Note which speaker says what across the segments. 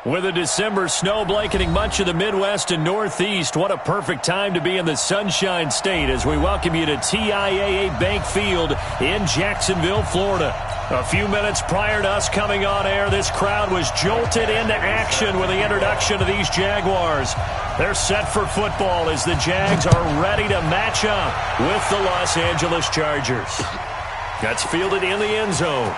Speaker 1: With a December snow blanketing much of the Midwest and Northeast, what a perfect time to be in the Sunshine State as we welcome you to TIAA Bank Field in Jacksonville, Florida. A few minutes prior to us coming on air, this crowd was jolted into action with the introduction of these Jaguars. They're set for football as the Jags are ready to match up with the Los Angeles Chargers. That's fielded in the end zone.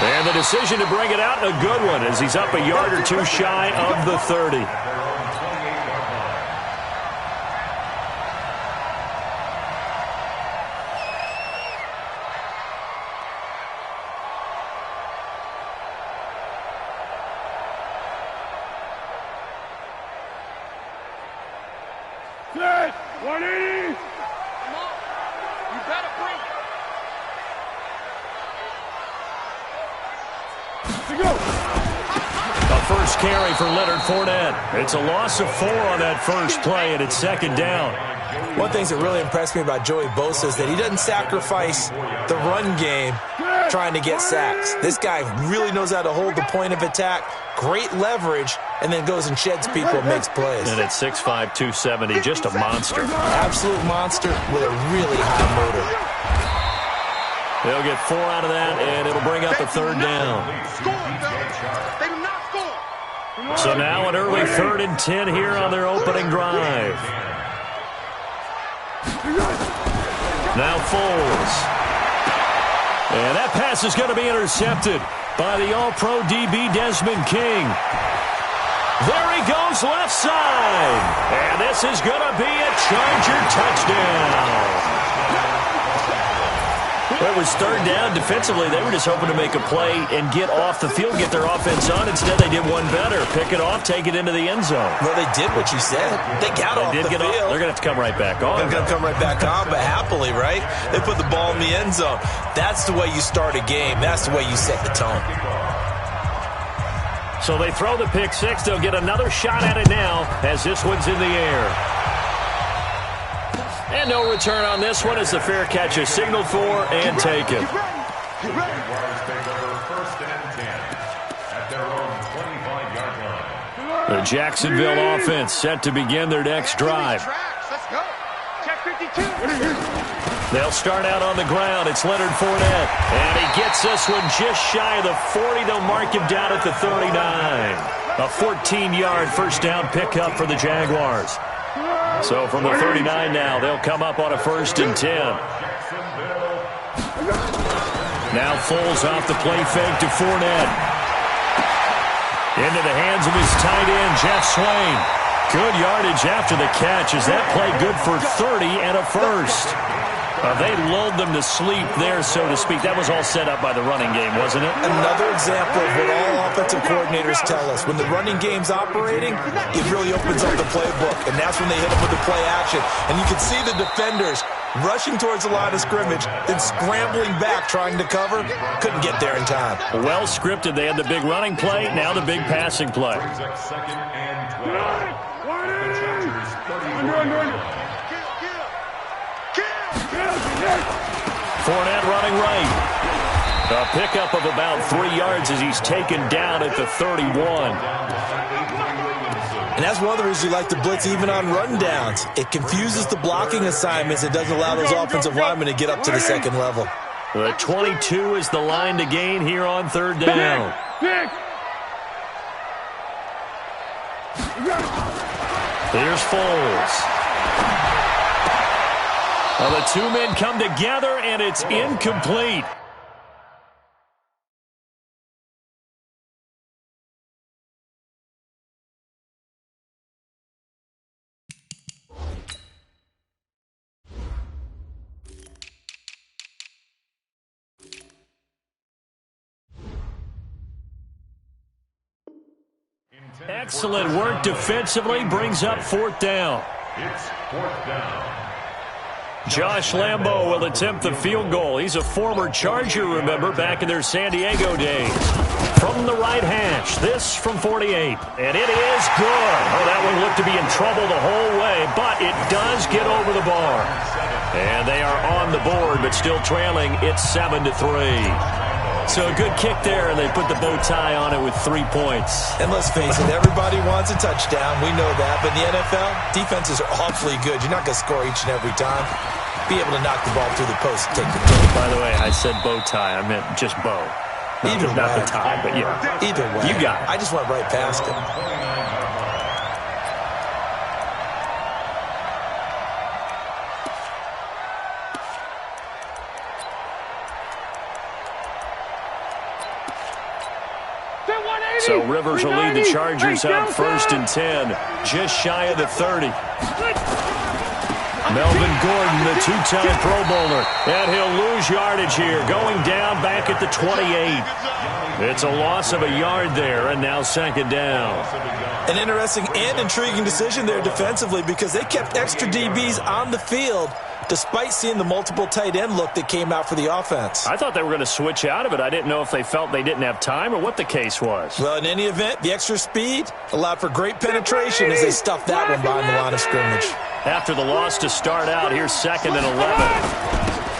Speaker 1: And the decision to bring it out, a good one, as he's up a yard or two shy of the 30.
Speaker 2: Set! 180! Come on. You better bring it.
Speaker 1: A first carry for Leonard Fournette. It's a loss of 4 on that first play, and it's second down.
Speaker 3: One thing that really impressed me about Joey Bosa is that he doesn't sacrifice the run game trying to get sacks. This guy really knows how to hold the point of attack, great leverage, and then goes and sheds people and makes plays.
Speaker 1: And at 6'5", 270, just a monster.
Speaker 3: Absolute monster with a really high motor.
Speaker 1: They'll get 4 out of that, and it'll bring up a third down. So now an early 3rd and 10 here on their opening drive. Now Foles. And that pass is going to be intercepted by the All-Pro DB Desmond King. There he goes left side. And this is going to be a Charger touchdown. Well, it was third down. Defensively, they were just hoping to make a play and get off the field, get their offense on. Instead, they did one better. Pick it off, take it into the end zone.
Speaker 3: Well, they did what you said. They got off the field.
Speaker 1: They're going to have to come right back on.
Speaker 3: They're going to come right back on, but happily, right? They put the ball in the end zone. That's the way you start a game. That's the way you set the tone.
Speaker 1: So they throw the pick six. They'll get another shot at it now as this one's in the air. And no return on this one as the fair catch is signaled for and taken. The Jacksonville offense set to begin their next drive. They'll start out on the ground. It's Leonard Fournette. And he gets this one just shy of the 40. They'll mark him down at the 39. A 14-yard first down pickup for the Jaguars. So from the 39 now, they'll come up on a 1st and 10. Now Foles off the play fake to Fournette. Into the hands of his tight end, Jeff Swain. Good yardage after the catch. Is that play good for 30 and a first? They lulled them to sleep there, so to speak. That was all set up by the running game, wasn't it?
Speaker 3: Another example of what all offensive coordinators tell us. When the running game's operating, it really opens up the playbook, and that's when they hit them with the play action. And you can see the defenders rushing towards the line of scrimmage, then scrambling back trying to cover. Couldn't get there in time.
Speaker 1: Well scripted. They had the big running play, now the big passing play. Fournette running right. A pickup of about 3 yards as he's taken down at the 31.
Speaker 3: And that's one of the reasons you like to blitz even on rundowns. It confuses the blocking assignments. It doesn't allow those offensive linemen to get up to the second level.
Speaker 1: The 22 is the line to gain here on 3rd down. Here's Foles. Well, the two men come together, and it's incomplete. Excellent work defensively, brings up 4th down.
Speaker 4: It's 4th down.
Speaker 1: Josh Lambo will attempt the field goal. He's a former Charger, remember, back in their San Diego days. From the right hash, this from 48. And it is good. Oh, that one looked to be in trouble the whole way, but it does get over the bar. And they are on the board, but still trailing. It's 7-3. So a good kick there, and they put the bow tie on it with 3 points.
Speaker 3: And let's face it, everybody wants a touchdown. We know that. But in the NFL, defenses are awfully good. You're not going to score each and every time. Be able to knock the ball through the post and take the kick.
Speaker 1: By the way, I said bow tie. I meant just bow. Not the tie, but yeah.
Speaker 3: Either way.
Speaker 1: You got it.
Speaker 3: I just went right past it.
Speaker 1: So Rivers will lead the Chargers out 1st and 10, just shy of the 30. Melvin Gordon, the two-time Pro Bowler, and he'll lose yardage here, going down back at the 28. It's a loss of a yard there, and now 2nd down.
Speaker 3: An interesting and intriguing decision there defensively because they kept extra DBs on the field despite seeing the multiple tight end look that came out for the offense.
Speaker 1: I thought they were going to switch out of it. I didn't know if they felt they didn't have time or what the case was.
Speaker 3: Well, in any event, the extra speed allowed for great penetration as they stuffed that one behind the line of scrimmage.
Speaker 1: After the loss to start out, here's 2nd and 11.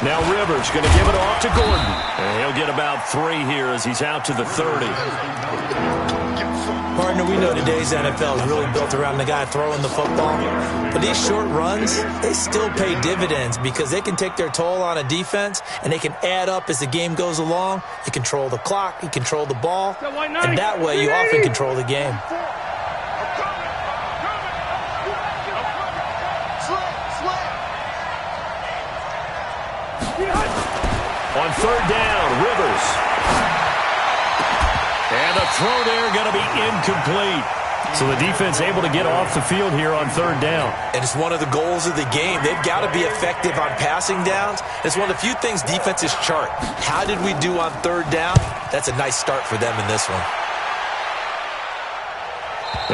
Speaker 1: Now Rivers going to give it off to Gordon. And he'll get about 3 here as he's out to the 30.
Speaker 3: Partner, we know today's NFL is really built around the guy throwing the football. But these short runs, they still pay dividends because they can take their toll on a defense and they can add up as the game goes along. You control the clock, you control the ball, and that way you often control the game.
Speaker 1: On 3rd down, Rivers. And the throw there going to be incomplete. So the defense able to get off the field here on 3rd down.
Speaker 3: And it's one of the goals of the game. They've got to be effective on passing downs. It's one of the few things defenses chart. How did we do on 3rd down? That's a nice start for them in this one.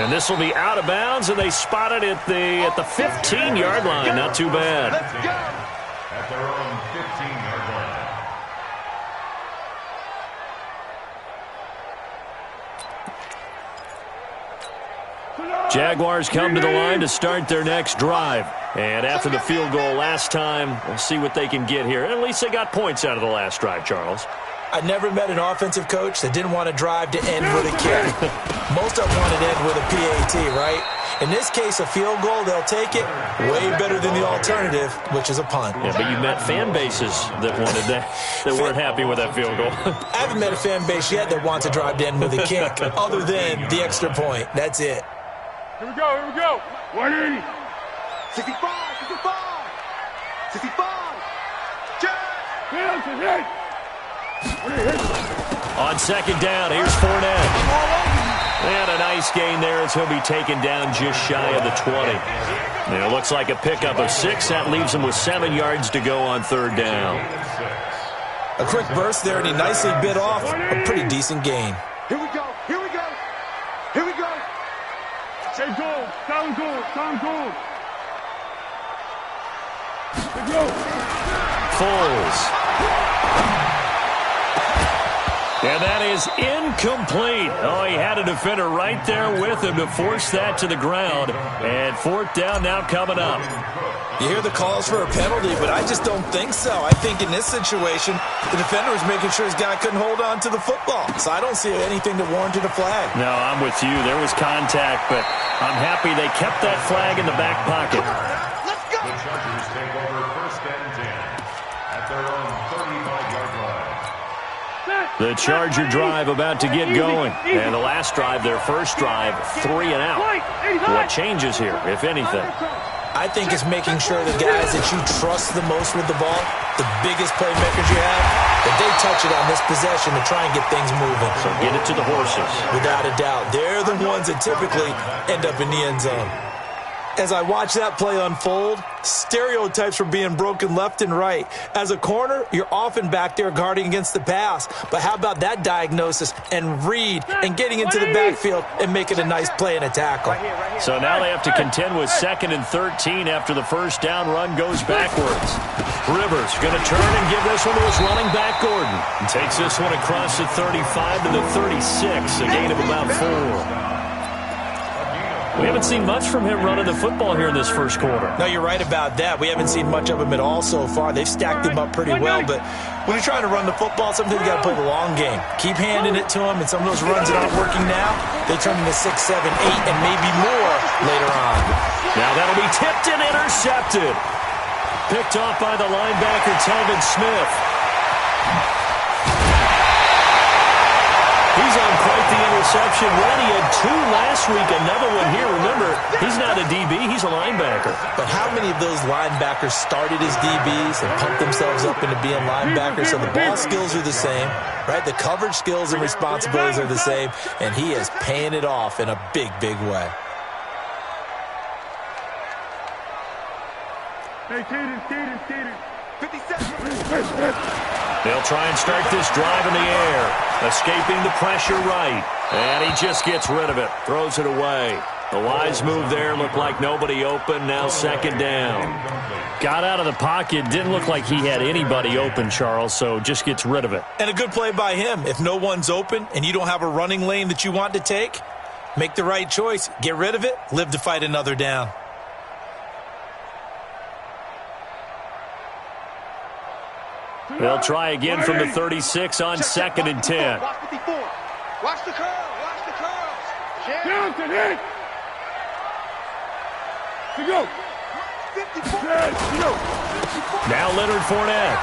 Speaker 1: And this will be out of bounds, and they spot it at the 15-yard line. Not too bad.
Speaker 4: Let's go. At their own 15-yard line.
Speaker 1: Jaguars come to the line to start their next drive. And after the field goal last time, we'll see what they can get here. At least they got points out of the last drive, Charles.
Speaker 3: I never met an offensive coach that didn't want to drive to end with a kick. Most of them want to end with a PAT, right? In this case, a field goal, they'll take it way better than the alternative, which is a punt.
Speaker 1: Yeah, but you met fan bases that wanted that, that weren't happy with that field goal.
Speaker 3: I haven't met a fan base yet that wants to drive to end with a kick, other than the extra point. That's it.
Speaker 2: Here we go, here we go. 180. 65, 65. 65. Check.
Speaker 1: On 2nd down, here's Fournette. And a nice gain there as he'll be taken down just shy of the 20. And it looks like a pickup of 6. That leaves him with 7 yards to go on 3rd down.
Speaker 3: A quick burst there, and he nicely bit off a pretty decent gain.
Speaker 2: Here we go, here we go. Here we go. Say goal, down goal, down goal. Let's go.
Speaker 1: Foles. And that is incomplete. Oh, he had a defender right there with him to force that to the ground. And 4th down now coming up.
Speaker 3: You hear the calls for a penalty, but I just don't think so. I think in this situation, the defender was making sure his guy couldn't hold on to the football. So I don't see anything that warranted a flag.
Speaker 1: No, I'm with you. There was contact, but I'm happy they kept that flag in the back pocket.
Speaker 2: Let's go.
Speaker 4: The Chargers take over 1st and 10 at their own 35-yard line.
Speaker 1: The Charger drive about to get going. And the last drive, their first drive, 3 and out. What changes here, if anything?
Speaker 3: I think it's making sure the guys that you trust the most with the ball, the biggest playmakers you have, that they touch it on this possession to try and get things moving.
Speaker 1: So get it to the horses.
Speaker 3: Without a doubt. They're the ones that typically end up in the end zone. As I watch that play unfold, stereotypes were being broken left and right. As a corner, you're often back there guarding against the pass. But how about that diagnosis and read and getting into the backfield and making a nice play and a tackle?
Speaker 1: So now they have to contend with 2nd and 13 after the first down run goes backwards. Rivers going to turn and give this one to his running back, Gordon. And takes this one across the 35 to the 36, a gain of about 4. We haven't seen much from him running the football here in this first quarter.
Speaker 3: No, you're right about that. We haven't seen much of him at all so far. They've stacked him up pretty well, but when you're trying to run the football, sometimes you got to play the long game. Keep handing it to him, and some of those runs that aren't working now, they turn into 6, 7, 8, and maybe more later on.
Speaker 1: Now that'll be tipped and intercepted. Picked off by the linebacker, Telvin Smith. He's on quite the interception run. He had 2 last week, another one here. Remember, he's not a DB, he's a linebacker.
Speaker 3: But how many of those linebackers started as DBs and pumped themselves up into being linebackers? So the ball skills are the same, right? The coverage skills and responsibilities are the same, and he is paying it off in a big, big way.
Speaker 2: Hey, Keaton. 57.
Speaker 1: They'll try and start this drive in the air. Escaping the pressure right. And he just gets rid of it. Throws it away. The wise move there. Looked like nobody open. Now second down. Got out of the pocket. Didn't look like he had anybody open, Charles, so just gets rid of it.
Speaker 3: And a good play by him. If no one's open and you don't have a running lane that you want to take, make the right choice. Get rid of it. Live to fight another down.
Speaker 1: They'll try again from the 36 on 2nd and 10.
Speaker 2: Watch 54. Watch the curls. Johnson, hit. To go. 54.
Speaker 1: Now Leonard Fournette.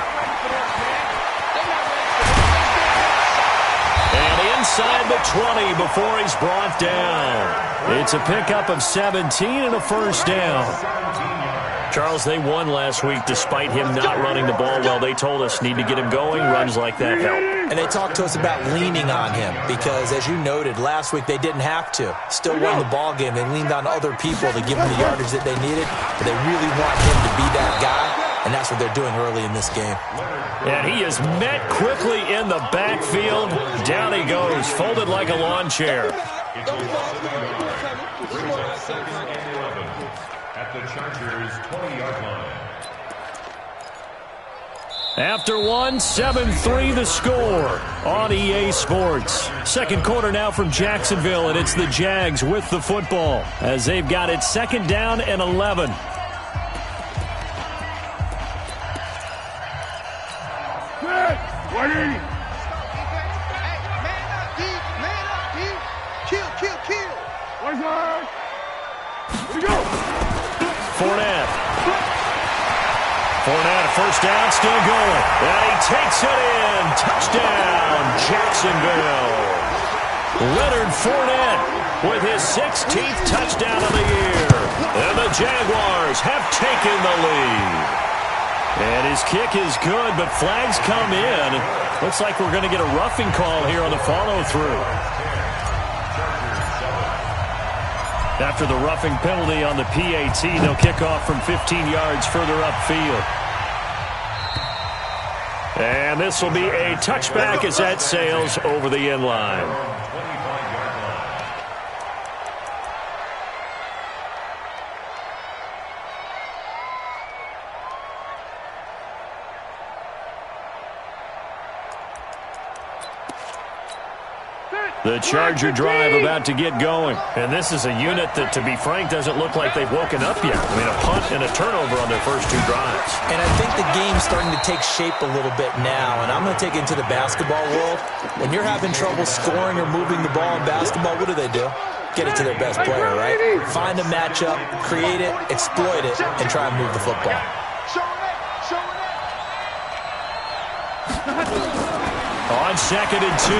Speaker 1: And inside the 20 before he's brought down. It's a pickup of 17 and a first down. Charles, they won last week despite him not running the ball well. They told us need to get him going. Runs like that help.
Speaker 3: And they talked to us about leaning on him because, as you noted, last week they didn't have to. Still won the ball game. They leaned on other people to give them the yardage that they needed. But they really want him to be that guy, and that's what they're doing early in this game.
Speaker 1: And he is met quickly in the backfield. Down he goes, folded like a lawn chair.
Speaker 4: At the Chargers' 20-yard line.
Speaker 1: After 7-3 the score on EA Sports. Second quarter now from Jacksonville, and it's the Jags with the football as they've got it second down and 11. Fournette, first down, still going. And he takes it in. Touchdown, Jacksonville. Leonard Fournette with his 16th touchdown of the year. And the Jaguars have taken the lead. And his kick is good, but flags come in. Looks like we're going to get a roughing call here on the follow-through. After the roughing penalty on the PAT, they'll kick off from 15 yards further upfield. And this will be a touchback as that sails over the end line. The Charger drive about to get going. And this is a unit that, to be frank, doesn't look like they've woken up yet. I mean, a punt and a turnover on their first 2 drives.
Speaker 3: And I think the game's starting to take shape a little bit now. And I'm going to take it into the basketball world. When you're having trouble scoring or moving the ball in basketball, what do? Get it to their best player, right? Find a matchup, create it, exploit it, and try and move the football.
Speaker 1: On 2nd and 2,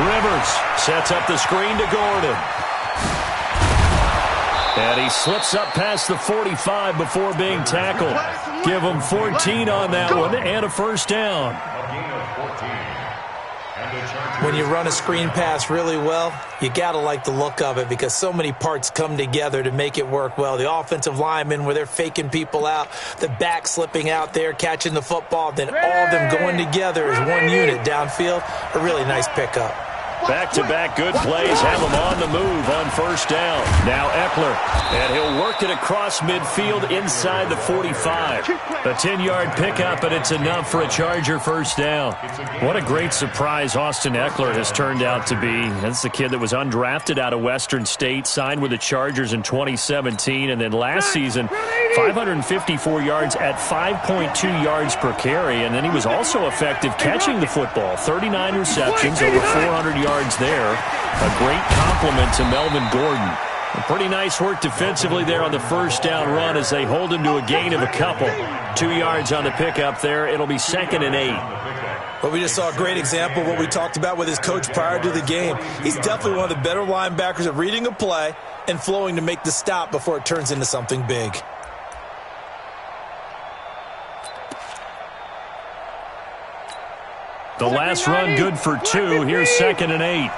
Speaker 1: Rivers sets up the screen to Gordon. And he slips up past the 45 before being tackled. Give him 14 on that one and a first down.
Speaker 4: A gain of 14. And the Chargers.
Speaker 3: When you run a screen pass really well, you got to like the look of it because so many parts come together to make it work well. The offensive linemen where they're faking people out, the back slipping out there, catching the football, then all of them going together as one unit downfield. A really nice pickup.
Speaker 1: Back-to-back good plays have him on the move on first down. Now Eckler, and he'll work it across midfield inside the 45. A 10-yard pickup, and it's enough for a Charger first down. What a great surprise Austin Eckler has turned out to be. That's the kid that was undrafted out of Western State, signed with the Chargers in 2017, and then last season, 554 yards at 5.2 yards per carry, and then he was also effective catching the football. 39 receptions, over 400 yards there. A great compliment to Melvin Gordon. Pretty nice work defensively there on the first down run as they hold him to a gain of a couple. 2 yards on the pickup there. It'll be 2nd and 8.
Speaker 3: Well, we just saw a great example of what we talked about with his coach prior to the game. He's definitely one of the better linebackers at reading a play and flowing to make the stop before it turns into something big.
Speaker 1: The last run good for 2. Here's 2nd and 8.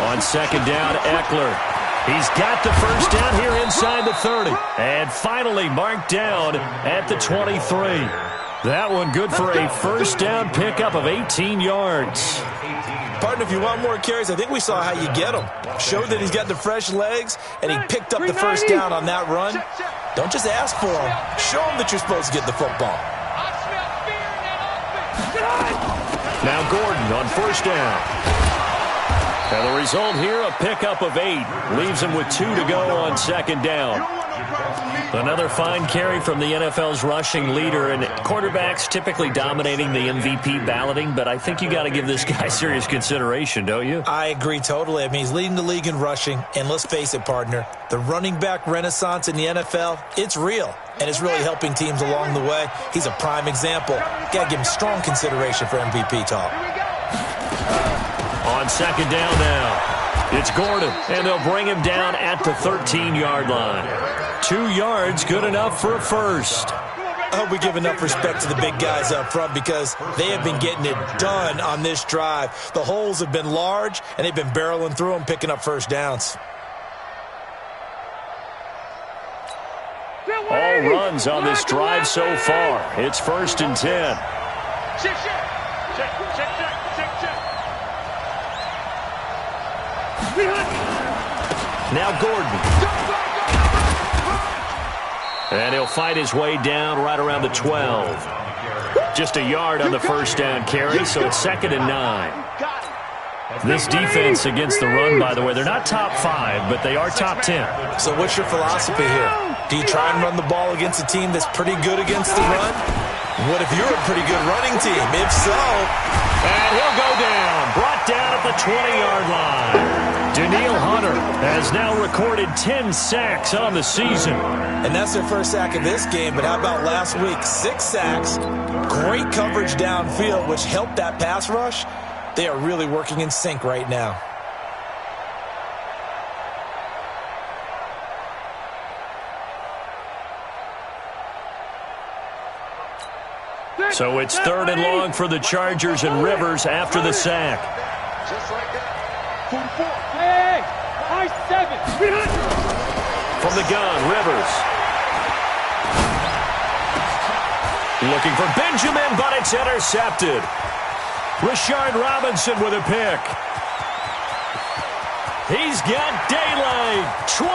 Speaker 1: On 2nd down, Eckler. He's got the first down here inside the 30. And finally marked down at the 23. That one good for a first down pickup of 18 yards.
Speaker 3: Partner, if you want more carries, I think we saw how you get them. Showed that he's got the fresh legs, and he picked up the first down on that run. Don't just ask for them. Show them that you're supposed to get the football.
Speaker 1: Now Gordon on first down. And the result here, a pickup of 8. Leaves him with 2 to go on 2nd down. Another fine carry from the NFL's rushing leader, and quarterbacks typically dominating the MVP balloting, but I think you got to give this guy serious consideration, don't you?
Speaker 3: I agree totally. I mean, he's leading the league in rushing, and let's face it, partner, the running back renaissance in the NFL, it's real, and it's really helping teams along the way. He's a prime example. Got to give him strong consideration for MVP talk.
Speaker 1: On 2nd down now, it's Gordon, and they'll bring him down at the 13-yard line. 2 yards, good enough for a first.
Speaker 3: I hope we give enough respect to the big guys up front because they have been getting it done on this drive. The holes have been large, and they've been barreling through them, picking up first downs.
Speaker 1: All runs on this drive so far. It's 1st and 10. Now Gordon. And he'll fight his way down right around the 12. Just a yard on the first down carry, so it's 2nd and 9. This defense against the run, by the way, they're not top 5, but they are top 10.
Speaker 3: So what's your philosophy here? Do you try and run the ball against a team that's pretty good against the run? What if you're a pretty good running team? If so...
Speaker 1: And he'll go down, brought down at the 20-yard line. Danielle Hunter has now recorded 10 sacks on the season.
Speaker 3: And that's their first sack of this game, but how about last week? 6 sacks, great coverage downfield, which helped that pass rush. They are really working in sync right now.
Speaker 1: So it's 3rd and long for the Chargers, and Rivers after the sack.
Speaker 2: Just like that. 44. Hey, high 7.
Speaker 1: From the gun, Rivers. Looking for Benjamin, but it's intercepted. Rashard Robinson with a pick. He's got daylight. 20.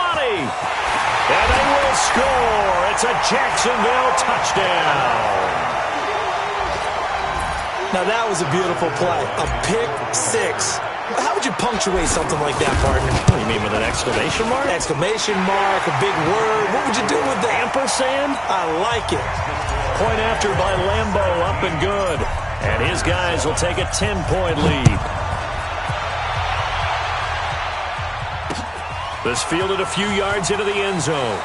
Speaker 1: And they will score. It's a Jacksonville touchdown.
Speaker 3: Now that was a beautiful play. A pick 6. How would you punctuate something like that, partner?
Speaker 1: What do you mean, with an exclamation mark?
Speaker 3: Exclamation mark, a big word. What would you do with that?
Speaker 1: Ampersand?
Speaker 3: I like it.
Speaker 1: Point after by Lambo, up and good. And his guys will take a 10-point lead. This fielded a few yards into the end zone.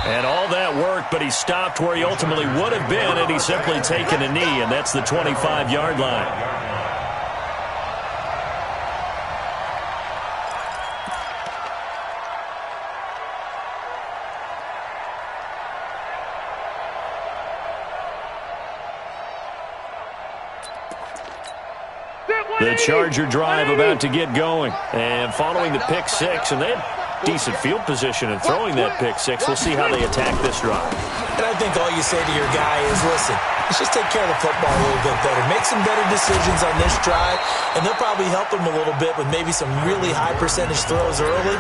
Speaker 1: And all that work, but he stopped where he ultimately would have been, and he's simply taken a knee, and that's the 25-yard line. The Charger drive about to get going. And following the pick 6, and decent field position and throwing that pick six. We'll see how they attack this drive.
Speaker 3: And I think all you say to your guy is, listen, let's just take care of the football a little bit better. Make some better decisions on this drive, and they'll probably help him a little bit with maybe some really high percentage throws early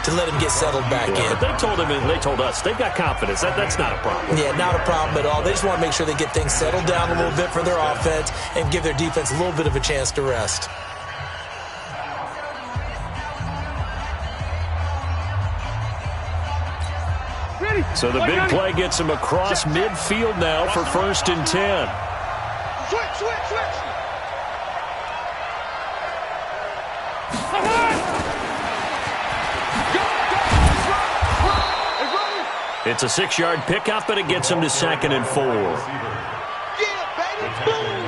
Speaker 3: to let him get settled back in.
Speaker 1: But they told him and they told us they've got confidence. That's not a problem.
Speaker 3: Yeah, not a problem at all. They just want to make sure they get things settled down a little bit for their offense and give their defense a little bit of a chance to rest.
Speaker 1: So the big play gets him across midfield now for 1st and 10.
Speaker 2: Switch.
Speaker 1: It's a 6-yard pickup, and it gets him to 2nd and 4.
Speaker 2: Yeah, baby. Boom.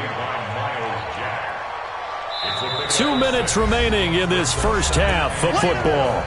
Speaker 1: 2 minutes remaining in this first half of football.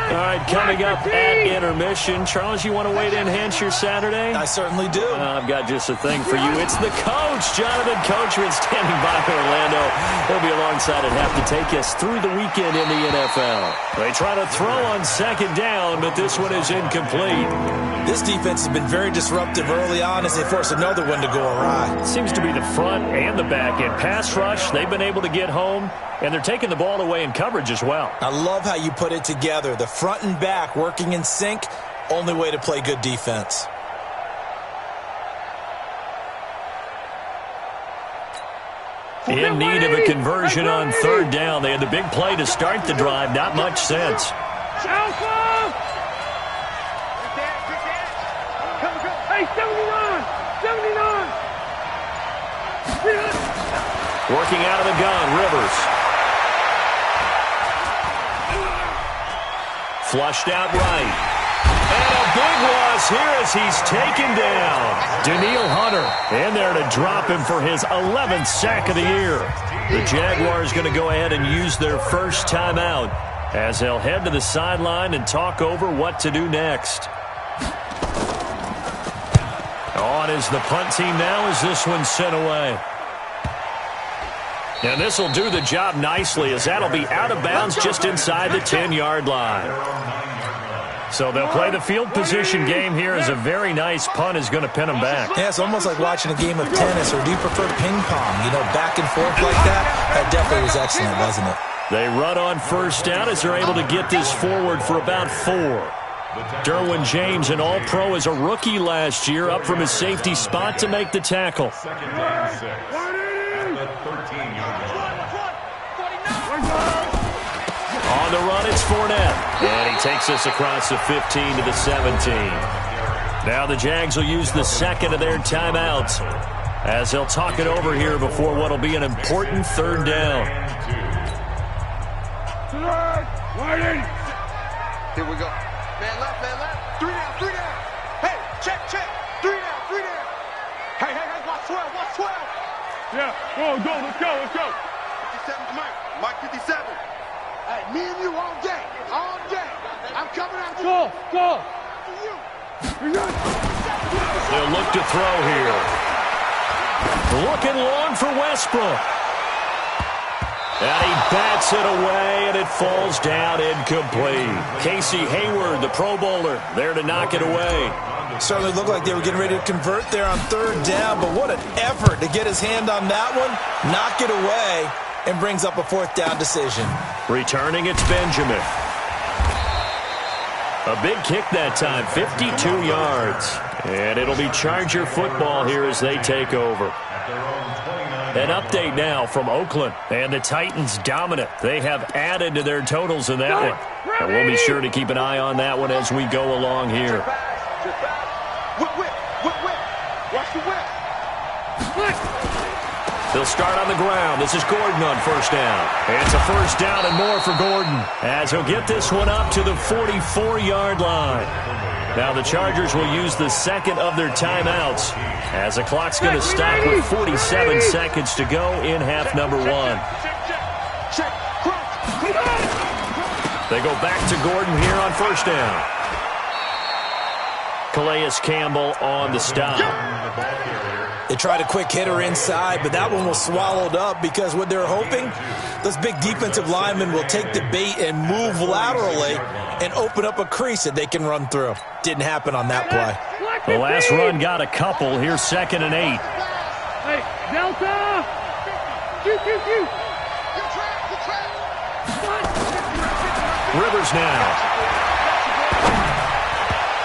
Speaker 1: All right, coming up at intermission. Charles, you want to wait to enhance your Saturday?
Speaker 3: I certainly do.
Speaker 1: I've got just a thing for you. It's the coach, Jonathan Coachman, standing by Orlando. He'll be alongside at half to take us through the weekend in the NFL. They try to throw on 2nd down, but this one is incomplete.
Speaker 3: This defense has been very disruptive early on as they force another one to go awry.
Speaker 1: It seems to be the front and the back end. Pass rush, they've been able to get home, and they're taking the ball away in coverage as well.
Speaker 3: I love how you put it together. The front and back working in sync, only way to play good defense.
Speaker 1: In need of a conversion on 3rd down. They had the big play to start the drive. Not much sense.
Speaker 2: Hey, 79!
Speaker 1: Working out of the gun, Rivers. Flushed out right. And a big loss here as he's taken down. Danielle Hunter in there to drop him for his 11th sack of the year. The Jaguars going to go ahead and use their first timeout as they'll head to the sideline and talk over what to do next. On is the punt team now as this one's sent away. And this will do the job nicely as that'll be out of bounds just inside the 10-yard line. So they'll play the field position game here as a very nice punt is going to pin them back.
Speaker 3: Yeah, it's almost like watching a game of tennis, or do you prefer ping pong? You know, back and forth like that? That definitely was excellent, wasn't it?
Speaker 1: They run on 1st down as they're able to get this forward for about 4. Derwin James, an all-pro as a rookie last year, up from his safety spot to make the tackle.
Speaker 4: 2nd down 6 at the 13-yard line.
Speaker 1: On the run, it's Fournette. And he takes us across the 15 to the 17. Now the Jags will use the 2nd of their timeouts as they'll talk it over here before what will be an important 3rd down.
Speaker 2: Here we go. Man left. 3 down. Hey, check. 3 down. Hey, watch 12. Yeah, go, let's go. 57, Mike 57. Hey, me and you all day. I'm coming out. Go.
Speaker 1: They'll look to throw here. Looking long for Westbrook. And he bats it away, and it falls down incomplete. Casey Hayward, the Pro Bowler, there to knock it away.
Speaker 3: Certainly looked like they were getting ready to convert there on 3rd down, but what an effort to get his hand on that one, knock it away, and brings up a 4th down decision.
Speaker 1: Returning, it's Benjamin. A big kick that time, 52 yards. And it'll be Charger football here as they take over. An update now from Oakland. And the Titans dominant. They have added to their totals in that one. And we'll be sure to keep an eye on that one as we go along here.
Speaker 2: Whip. Watch the whip.
Speaker 1: They'll start on the ground. This is Gordon on 1st down. It's a 1st down and more for Gordon as he'll get this one up to the 44-yard line. Now the Chargers will use the 2nd of their timeouts as the clock's going to stop with 47 seconds to go in half number 1. They go back to Gordon here on 1st down. Calais Campbell on the stop.
Speaker 3: They tried a quick hitter inside, but that one was swallowed up because what they're hoping, those big defensive linemen will take the bait and move laterally and open up a crease that they can run through. Didn't happen on that play.
Speaker 1: The last run got a couple. Here's 2nd and 8.
Speaker 2: Hey, Delta!
Speaker 1: Rivers now.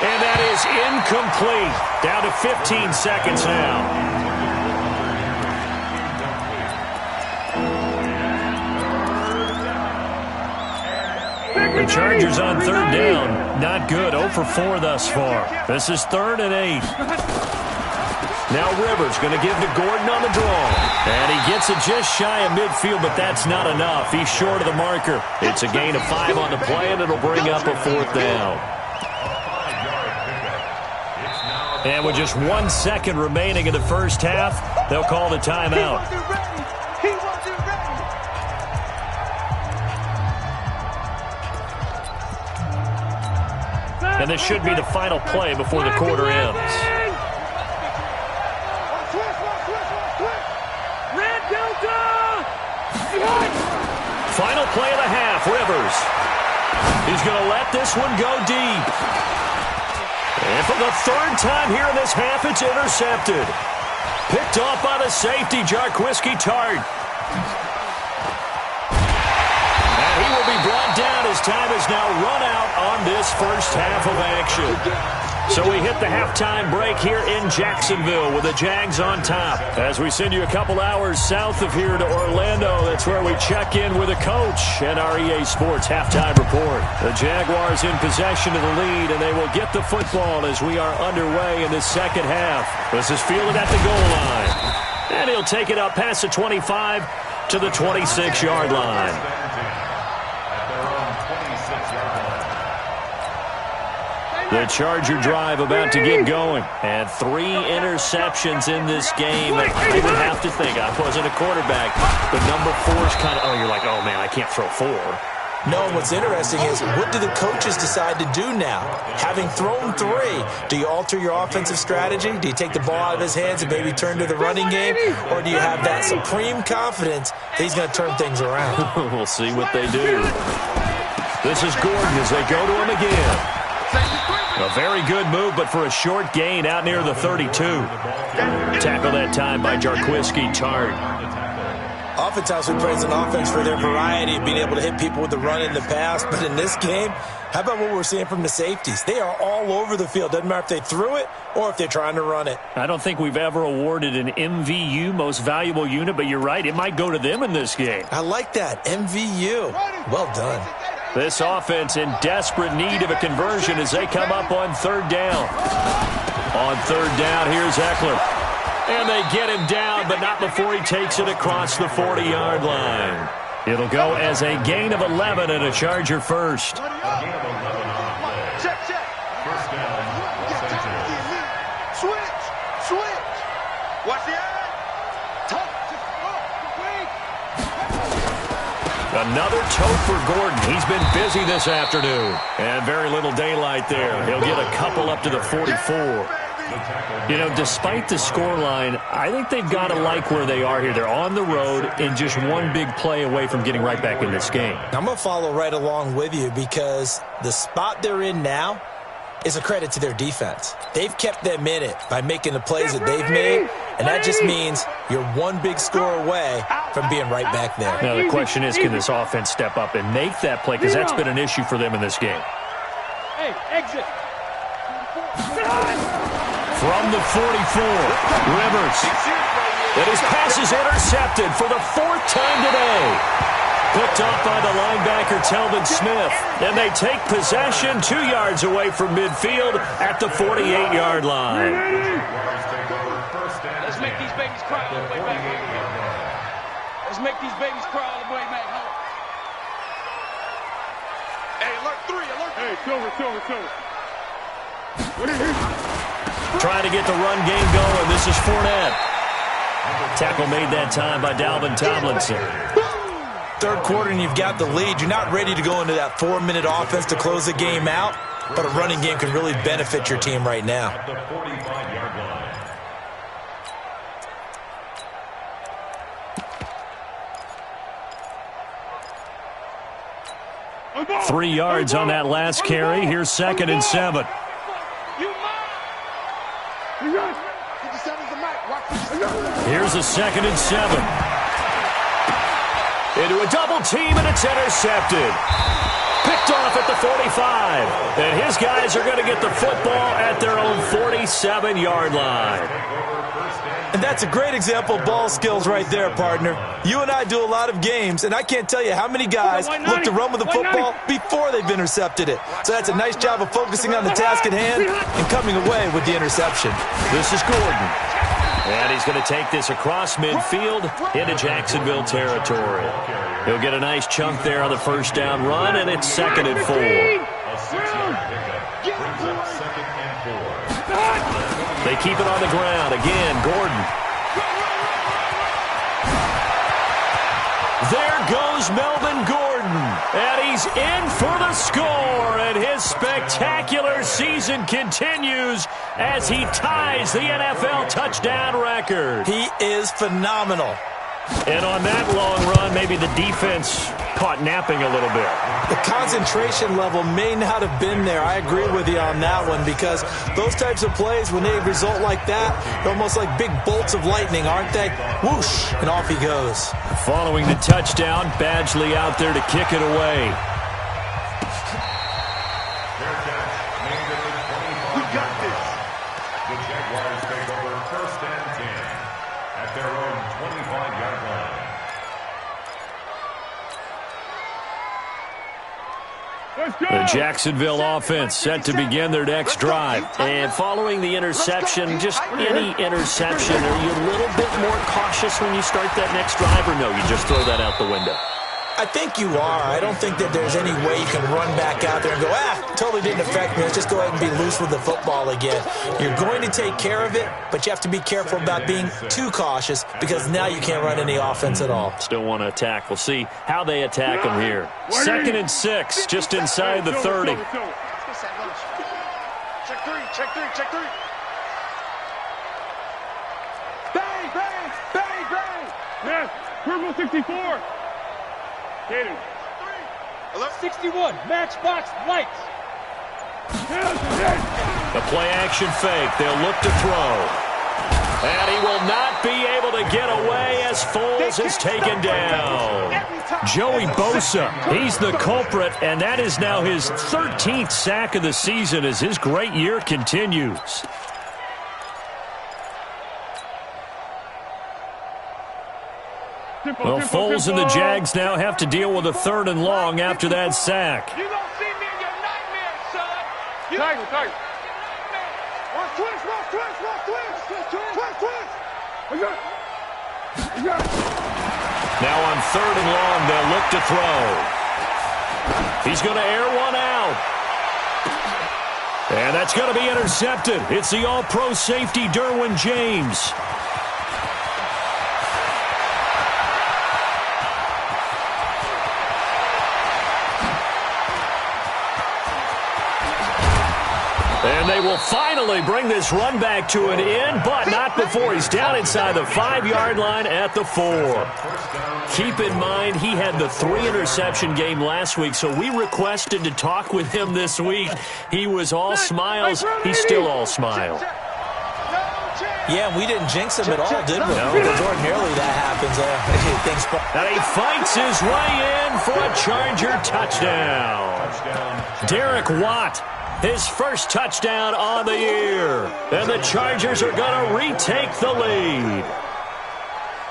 Speaker 1: And that is incomplete. Down to 15 seconds now. The Chargers on 3rd down. Not good. 0 for 4 thus far. This is 3rd and 8. Now Rivers going to give to Gordon on the draw. And he gets it just shy of midfield, but that's not enough. He's short of the marker. It's a gain of 5 on the play, and it'll bring up a 4th down. And with just 1 second remaining in the first half, they'll call the timeout. And this should be the final play before the quarter ends. Final play of the half, Rivers. He's going to let this one go deep. And for the 3rd time here in this half, it's intercepted. Picked off by the safety, Jarquiski Tart. And he will be brought down as time has now run out on this first half of action. So we hit the halftime break here in Jacksonville with the Jags on top. As we send you a couple hours south of here to Orlando, that's where we check in with a coach and our EA Sports halftime report. The Jaguars in possession of the lead, and they will get the football as we are underway in the second half. This is fielded at the goal line. And he'll take it up past the 25 to the 26-yard line. The Charger drive about to get going. And 3 interceptions in this game. I would have to think, I wasn't a quarterback, but number 4 is kind of, you're like, oh, man, I can't throw 4.
Speaker 3: No, and what's interesting is, what do the coaches decide to do now? Having thrown 3, do you alter your offensive strategy? Do you take the ball out of his hands and maybe turn to the running game? Or do you have that supreme confidence that he's going to turn things around?
Speaker 1: We'll see what they do. This is Gordon as they go to him again. A very good move, but for a short gain out near the 32. Tackle that time by Jarquiski Tart.
Speaker 3: Oftentimes we praise an offense for their variety of being able to hit people with the run in the pass, but in this game, how about what we're seeing from the safeties? They are all over the field. Doesn't matter if they threw it or if they're trying to run it. I
Speaker 1: don't think we've ever awarded an MVU, most valuable unit, but you're right, it might go to them in this game.
Speaker 3: I like that, MVU. Well done.
Speaker 1: This offense in desperate need of a conversion as they come up on 3rd down. On 3rd down, here's Eckler. And they get him down, but not before he takes it across the 40-yard line. It'll go as a gain of 11 and a Charger first.
Speaker 2: Check, check.
Speaker 4: First down, Los Angeles.
Speaker 2: Switch. Watch the eye.
Speaker 1: Another tote for Gordon. He's been busy this afternoon. And very little daylight there. He'll get a couple up to the 44. You know, despite the scoreline, I think they've got to like where they are here. They're on the road and just one big play away from getting right back in this game.
Speaker 3: I'm going to follow right along with you because the spot they're in now is a credit to their defense. They've kept them in it by making the plays that they've made, and that just means you're one big score away from being right back there.
Speaker 1: Now, the question is, can this offense step up and make that play? Because that's been an issue for them in this game.
Speaker 2: Hey, exit.
Speaker 1: From the 44, Rivers. And his pass is intercepted for the 4th time today. Picked off by the linebacker, Telvin Smith. And they take possession 2 yards away from midfield at the 48-yard line.
Speaker 2: Let's make these babies cry all the way back home. Let's make these babies cry all the way back home. Hey, alert 3, alert 3. Hey, silver.
Speaker 1: Trying to get the run game going. This is Fournette. Tackle made that time by Dalvin Tomlinson.
Speaker 3: 3rd quarter and you've got the lead. You're not ready to go into that 4-minute offense to close the game out, but a running game can really benefit your team right now.
Speaker 1: 3 yards on that last carry. Here's 2nd and 7. Here's a 2nd and 7. Into a double team, and it's intercepted. Picked off at the 45. And his guys are going to get the football at their own 47-yard line.
Speaker 3: And that's a great example of ball skills right there, partner. You and I do a lot of games, and I can't tell you how many guys look to run with the football before they've intercepted it. So that's a nice job of focusing on the task at hand and coming away with the interception.
Speaker 1: This is Gordon. And he's going to take this across midfield into Jacksonville territory. He'll get a nice chunk there on the first down run, and it's 2nd and 4.
Speaker 4: A 6-yard pickup brings up 2nd and 4.
Speaker 1: They keep it on the ground. Again, Gordon. There goes Melvin Gordon. And he's in for the score. And his spectacular season continues as he ties the NFL touchdown record.
Speaker 3: He is phenomenal.
Speaker 1: And on that long run, maybe the defense caught napping a little bit.
Speaker 3: The concentration level may not have been there. I agree with you on that one, because those types of plays, when they result like that, they're almost like big bolts of lightning, aren't they? Whoosh, and off he goes.
Speaker 1: Following the touchdown, Badgley out there to kick it away.
Speaker 4: Fair catch made at the 25-yard line. The Jaguars take over 1st and 10 at their own 25-yard line.
Speaker 1: The Jacksonville offense set to begin their next drive. And following the interception, just any interception, are you a little bit more cautious when you start that next drive, or no, you just throw that out the window?
Speaker 3: I think you are. I don't think that there's any way you can run back out there and go, totally didn't affect me. Let's just go ahead and be loose with the football again. You're going to take care of it, but you have to be careful about being too cautious, because now you can't run any offense at all.
Speaker 1: Still want to attack. We'll see how they attack them here. 2nd and 6, just inside the 30.
Speaker 2: Check 3, check 3, check 3. Bang, bang, bang, bang.
Speaker 5: Yes, Purple 64.
Speaker 2: 61, matchbox lights.
Speaker 1: The play-action fake. They'll look to throw. And he will not be able to get away as Foles is taken down. Joey Bosa, he's the culprit, and that is now his 13th sack of the season as his great year continues. Well, Foles and the Jags now have to deal with a 3rd and long after that sack.
Speaker 2: You don't see me in your nightmares, son.
Speaker 5: Tiger.
Speaker 2: Watch twist.
Speaker 1: Now on 3rd and long, they'll look to throw. He's going to air one out. And that's going to be intercepted. It's the all-pro safety, Derwin James. And they will finally bring this run back to an end, but not before he's down inside the 5-yard line at the 4. Keep in mind, he had the 3-interception game last week, so we requested to talk with him this week. He was all smiles. He's still all smile.
Speaker 3: Yeah, we didn't jinx him at all, did we?
Speaker 1: No.
Speaker 3: Because ordinarily that happens.
Speaker 1: And he fights his way in for a Charger touchdown. Derek Watt, his first touchdown on the year. And the Chargers are going to retake the lead.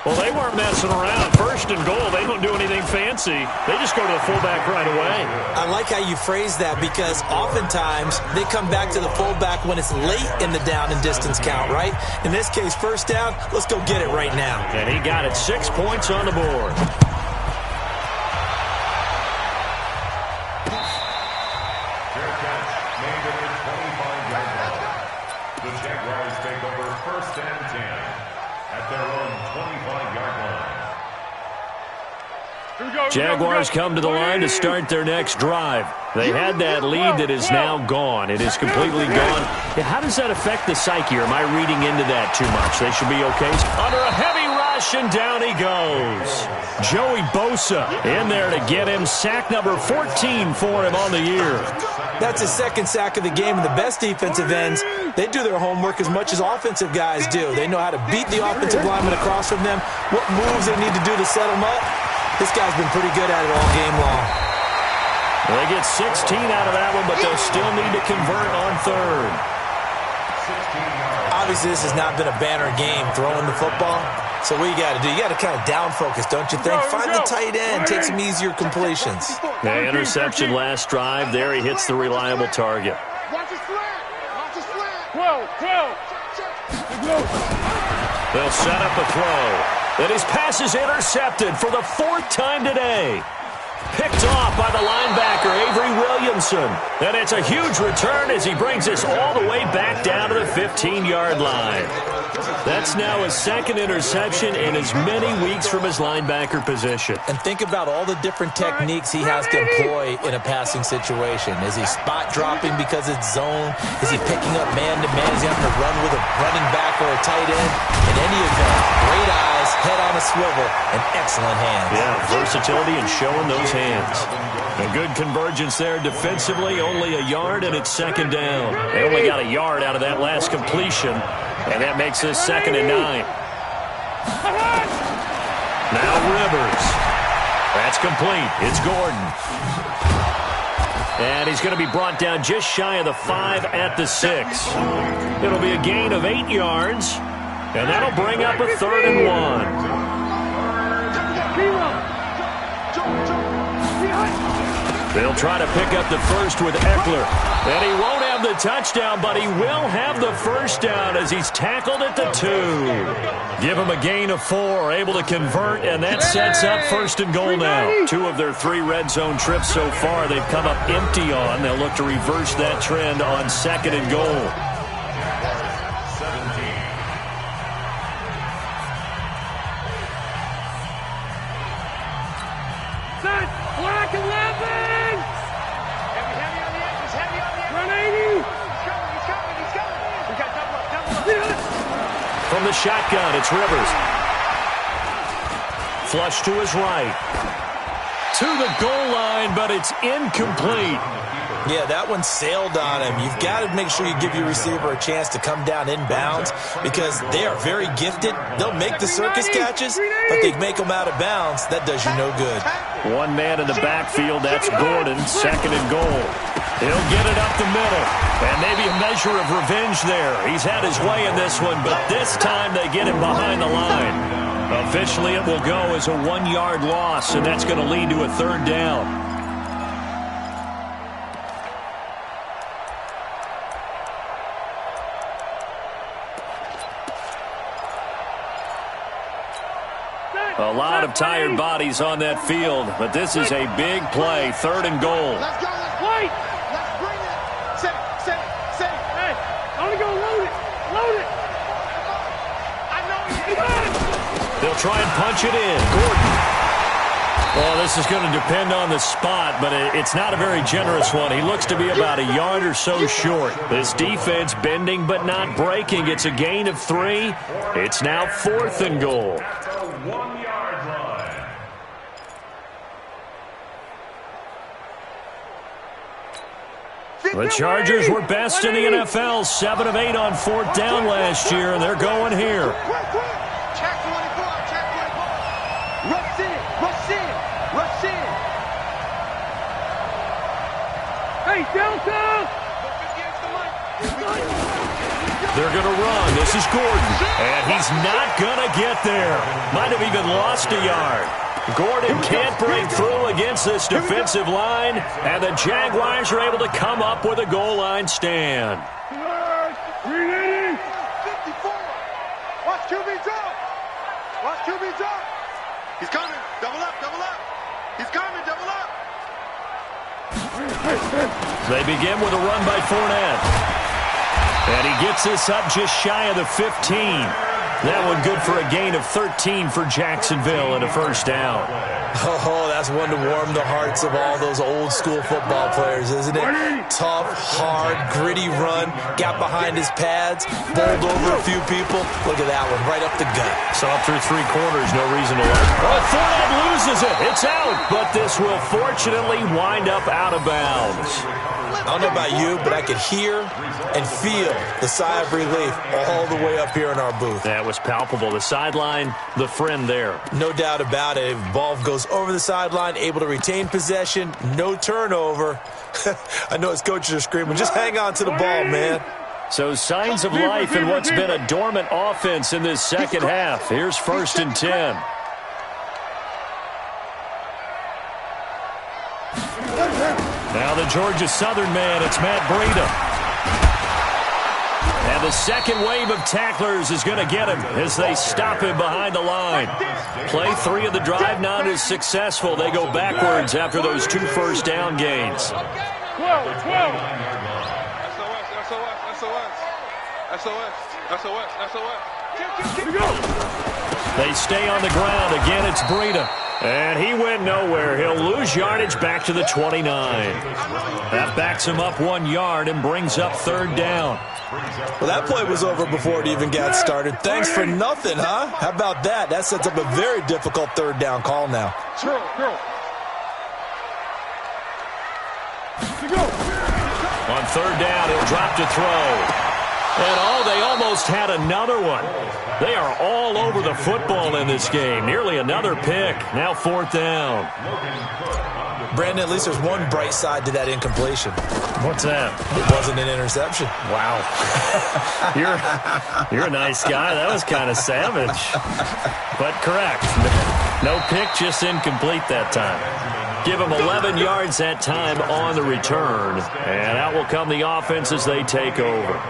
Speaker 1: Well, they weren't messing around. 1st and goal, they don't do anything fancy. They just go to the fullback right away.
Speaker 3: I like how you phrase that, because oftentimes they come back to the fullback when it's late in the down and distance count, right? In this case, 1st down, let's go get it right now.
Speaker 1: And he got it. 6 points on the board.
Speaker 4: Fair catch made at the 25-yard line. The Jaguars take over 1st and 10 at their own 25-yard line.
Speaker 1: Jaguars come to the line to start their next drive. They had that lead that is now gone. It is completely gone. Yeah, how does that affect the psyche? Or am I reading into that too much? They should be okay. Under a heavy rush, rush, and down he goes. Joey Bosa in there to get him sack number 14 for him on the year.
Speaker 3: That's his second sack of the game, and the best defensive ends, they do their homework as much as offensive guys do. They know how to beat the offensive lineman across from them, what moves they need to do to set them up. This guy's been pretty good at it all game long.
Speaker 1: They get 16 out of that one, but they'll still need to convert on third.
Speaker 3: Obviously, this has not been a banner game throwing the football. So what you got to do, you got to kind of down focus, don't you think? Find the tight end, take some easier completions.
Speaker 1: The interception last drive. There he hits the reliable target.
Speaker 2: Watch his slant. Watch his slant.
Speaker 5: 12.
Speaker 1: They'll set up a throw. And his pass is intercepted for the 4th time today. Picked off by the linebacker, Avery Williamson. And it's a huge return as he brings us all the way back down to the 15-yard line. That's now his second interception in as many weeks from his linebacker position.
Speaker 3: And think about all the different techniques he has to employ in a passing situation. Is he spot dropping because it's zone? Is he picking up man-to-man? Is he having to run with a running back or a tight end? In any event, great eyes, head on a swivel, and excellent hands.
Speaker 1: Yeah, versatility and showing those hands. A good convergence there defensively, only a yard, and it's second down. They only got a yard out of that last completion, and that makes this 2nd and 9. Now Rivers. That's complete. It's Gordon. And he's going to be brought down just shy of the 5 at the 6. It'll be a gain of 8 yards, and that'll bring up a 3rd and 1. They'll try to pick up the first with Eckler. And he won't have the touchdown, but he will have the first down as he's tackled at the 2. Give him a gain of 4, able to convert, and that sets up 1st and goal now. 2 of their 3 red zone trips so far they've come up empty on. They'll look to reverse that trend on 2nd and goal. From the shotgun, it's Rivers. Flush to his right. To the goal line, but it's incomplete.
Speaker 3: Yeah, that one sailed on him. You've got to make sure you give your receiver a chance to come down inbounds because they are very gifted. They'll make the circus catches, but they make them out of bounds. That does you no good.
Speaker 1: One man in the backfield, that's Gordon, 2nd and goal. He'll get it up the middle, and maybe a measure of revenge there. He's had his way in this one, but this time they get him behind the line. Officially, it will go as a 1-yard loss, and that's going to lead to a 3rd down. A lot of tired bodies on that field, but this is a big play, 3rd and goal.
Speaker 2: Let's go. Let's wait. Let's bring it. Set it.
Speaker 5: Hey, I'm going to go load it.
Speaker 2: I know you got it.
Speaker 1: They'll try and punch it in. Gordon. Well, this is going to depend on the spot, but it's not a very generous one. He looks to be about a yard or so short. This defense bending but not breaking. It's a gain of 3. It's now 4th and goal. The Chargers were best in the NFL, 7 of 8 on 4th down last year, and they're going here.
Speaker 2: Check 24, check 24. Rush in.
Speaker 5: Hey, Delta!
Speaker 1: They're going to run. This is Gordon, and he's not going to get there. Might have even lost a yard. Gordon can't break through against this defensive line, and the Jaguars are able to come up with a goal line stand.
Speaker 2: 54. Watch QB drop. He's coming. Double up. He's coming. Double up.
Speaker 1: They begin with a run by Fournette. And he gets this up just shy of the 15. That one good for a gain of 13 for Jacksonville and a first down.
Speaker 3: Oh, that's one to warm the hearts of all those old school football players, isn't it? Tough, hard, gritty run, got behind his pads, bowled over a few people. Look at that one, right up the gut.
Speaker 1: So up through 3 quarters, no reason to let. Oh, Fournette loses it. It's out, but this will fortunately wind up out of bounds.
Speaker 3: I don't know about you, but I could hear and feel the sigh of relief all the way up here in our booth.
Speaker 1: That was palpable. The sideline, the friend there.
Speaker 3: No doubt about it. If ball goes over the sideline, able to retain possession, no turnover. I know his coaches are screaming, just hang on to the ball, man.
Speaker 1: So signs of life in what's been a dormant offense in this second half. Here's 1st and 10. Now the Georgia Southern man, it's Matt Breida. And the second wave of tacklers is going to get him as they stop him behind the line. Play 3 of the drive not as successful. They go backwards after those 2 first down gains.
Speaker 5: 12.
Speaker 1: They stay on the ground. Again, it's Breida. And he went nowhere. He'll lose yardage back to the 29. That backs him up 1 yard and brings up 3rd down.
Speaker 3: Well, that play was over before it even got started. Thanks for nothing, huh? How about that? That sets up a very difficult 3rd down call now.
Speaker 1: On 3rd down, he'll drop to throw. And, they almost had another one. They are all over the football in this game. Nearly another pick. Now 4th down.
Speaker 3: Brandon, at least there's one bright side to that incompletion.
Speaker 1: What's that?
Speaker 3: It wasn't an interception.
Speaker 1: Wow. You're a nice guy. That was kind of savage. But correct. No pick, just incomplete that time. Give him 11 yards that time on the return. And out will come the offense as they take over.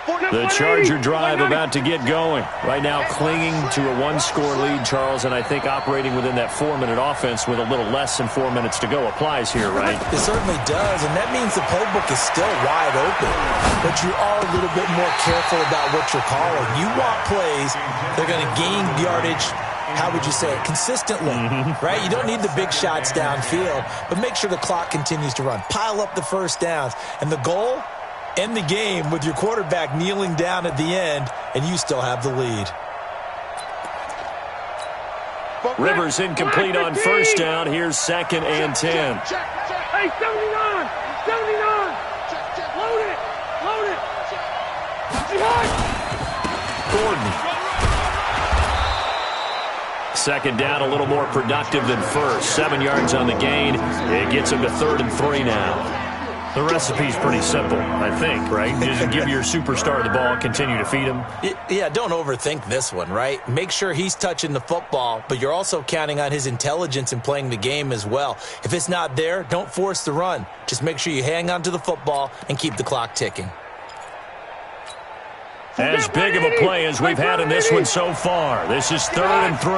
Speaker 1: The Charger drive about to get going. Right now clinging to a 1-score lead, Charles, and I think operating within that 4-minute offense with a little less than 4 minutes to go applies here, right?
Speaker 3: It certainly does, and that means the playbook is still wide open. But you are a little bit more careful about what you're calling. You want plays that are going to gain yardage, how would you say it, consistently, right? You don't need the big shots downfield, but make sure the clock continues to run. Pile up the first downs, and the goal, end the game with your quarterback kneeling down at the end, and you still have the lead.
Speaker 1: Rivers incomplete on 1st down. Here's 2nd and 10.
Speaker 5: Hey, 79! 79! Load it! Load it!
Speaker 1: Gordon. 2nd down, a little more productive than 1st. 7 yards on the gain. It gets him to 3rd and 3 now. The recipe's pretty simple, I think, right? Just give your superstar the ball, continue to feed him.
Speaker 3: Yeah, don't overthink this one, right? Make sure he's touching the football, but you're also counting on his intelligence in playing the game as well. If it's not there, don't force the run. Just make sure you hang on to the football and keep the clock ticking.
Speaker 1: As big of a play as we've had in this one so far. This is 3rd and 3.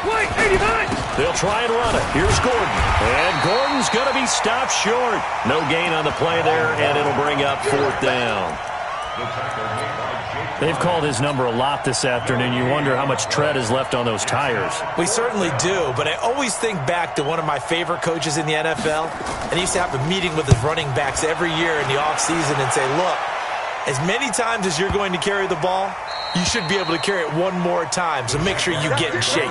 Speaker 5: Wait, 89!
Speaker 1: They'll try and run it. Here's Gordon. And Gordon's going to be stopped short. No gain on the play there, and it'll bring up 4th down. They've called his number a lot this afternoon. You wonder how much tread is left on those tires.
Speaker 3: We certainly do, but I always think back to one of my favorite coaches in the NFL, and he used to have a meeting with his running backs every year in the offseason and say, look, as many times as you're going to carry the ball, you should be able to carry it one more time, so make sure you get in shape.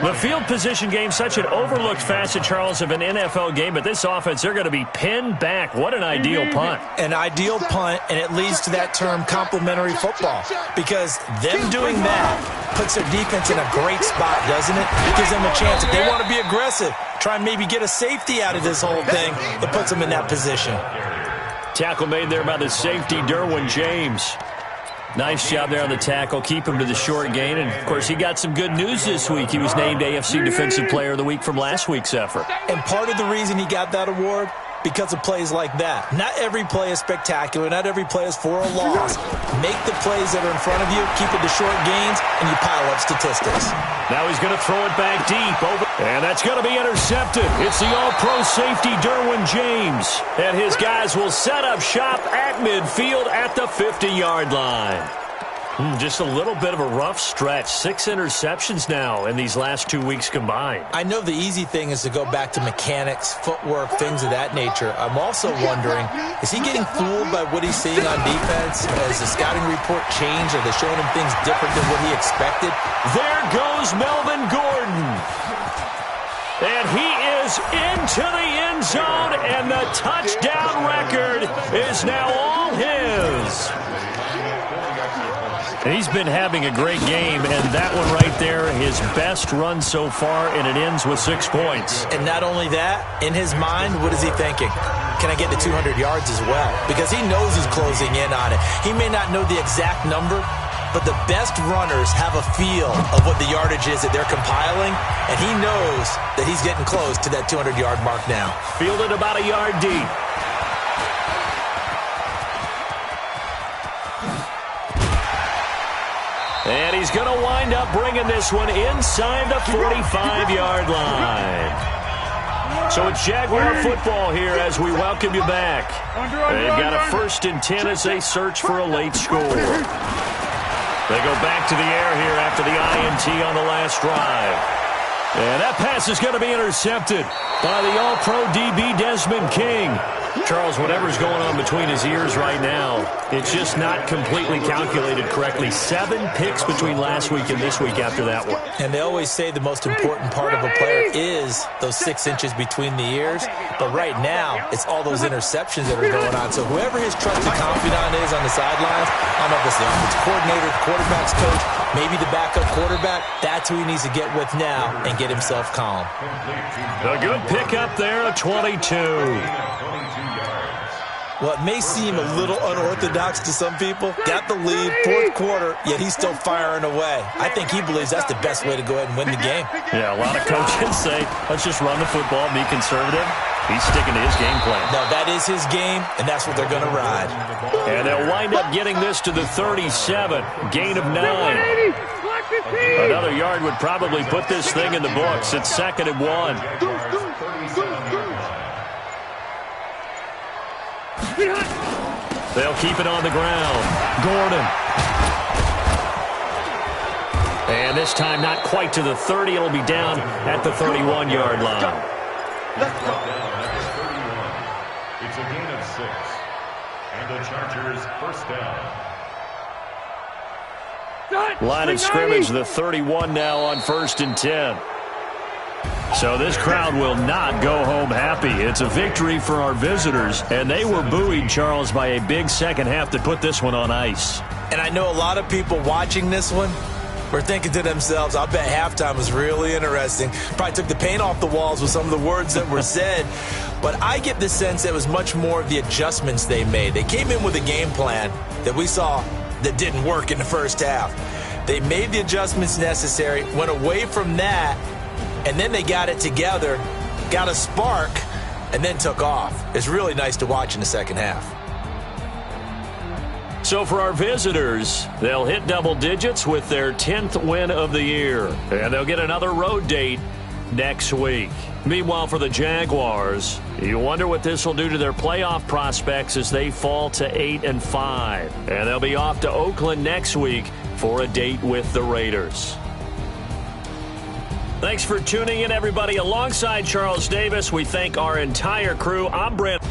Speaker 1: The field position game, such an overlooked facet, Charles, of an NFL game, but this offense, they're going to be pinned back. What an ideal punt.
Speaker 3: An ideal punt, and it leads to that term complementary football, because them doing that puts their defense in a great spot, doesn't it? It gives them a chance. If they want to be aggressive, try and maybe get a safety out of this whole thing, it puts them in that position.
Speaker 1: Tackle made there by the safety, Derwin James. Nice job there on the tackle. Keep him to the short gain. And, of course, he got some good news this week. He was named AFC Defensive Player of the Week from last week's effort.
Speaker 3: And part of the reason he got that award, because of plays like that. Not every play is spectacular. Not every play is for a loss. Make the plays that are in front of you, keep it to short gains, and you pile up statistics.
Speaker 1: Now he's going to throw it back deep. And that's going to be intercepted. It's the all-pro safety, Derwin James. And his guys will set up shop at midfield at the 50-yard line. Just a little bit of a rough stretch. 6 interceptions now in these last 2 weeks combined.
Speaker 3: I know the easy thing is to go back to mechanics, footwork, things of that nature. I'm also wondering, is he getting fooled by what he's seeing on defense? Has the scouting report changed? Are they showing him things different than what he expected?
Speaker 1: There goes Melvin Gordon. And he is into the end zone, and the touchdown record is now all his. He's been having a great game, and that one right there, his best run so far, and it ends with 6 points.
Speaker 3: And not only that, in his mind, what is he thinking? Can I get to 200 yards as well? Because he knows he's closing in on it. He may not know the exact number, but the best runners have a feel of what the yardage is that they're compiling, and he knows that he's getting close to that 200-yard mark now.
Speaker 1: Fielded about a yard deep. And he's going to wind up bringing this one inside the 45-yard line. So it's Jaguar football here as we welcome you back. They've got a 1st and 10 as they search for a late score. They go back to the air here after the INT on the last drive. And that pass is going to be intercepted by the All-Pro DB Desmond King. Charles, whatever's going on between his ears right now, it's just not completely calculated correctly. 7 picks between last week and this week after that one.
Speaker 3: And they always say the most important part of a player is those 6 inches between the ears. But right now, it's all those interceptions that are going on. So whoever his trusted confidant is on the sidelines, I don't know if it's the offensive coordinator, quarterback's coach, maybe the backup quarterback, that's who he needs to get with now and get himself calm.
Speaker 1: A good pickup there, 22.
Speaker 3: Well, it may seem a little unorthodox to some people. Got the lead, 4th quarter, yet he's still firing away. I think he believes that's the best way to go ahead and win the game.
Speaker 1: Yeah, a lot of coaches say, let's just run the football, be conservative. He's sticking to his game plan.
Speaker 3: No, that is his game, and that's what they're going to ride.
Speaker 1: And they'll wind up getting this to the 37, gain of 9. Another yard would probably put this thing in the books. It's 2nd and 1. They'll keep it on the ground. Gordon. And this time not quite to the 30. It'll be down at the 31-yard line.
Speaker 4: It's a gain of 6. And the Chargers 1st down.
Speaker 1: Line of scrimmage, the 31 now on 1st and 10. So this crowd will not go home happy. It's a victory for our visitors, and they were buoyed, Charles, by a big second half that put this one on ice.
Speaker 3: And I know a lot of people watching this one were thinking to themselves, I bet halftime was really interesting. Probably took the paint off the walls with some of the words that were said. But I get the sense that it was much more of the adjustments they made. They came in with a game plan that we saw that didn't work in the first half. They made the adjustments necessary, went away from that, and then they got it together, got a spark, and then took off. It's really nice to watch in the second half.
Speaker 1: So for our visitors, they'll hit double digits with their 10th win of the year. And they'll get another road date next week. Meanwhile, for the Jaguars, you wonder what this will do to their playoff prospects as they fall to 8-5. And they'll be off to Oakland next week for a date with the Raiders. Thanks for tuning in, everybody. Alongside Charles Davis, we thank our entire crew. I'm Brent.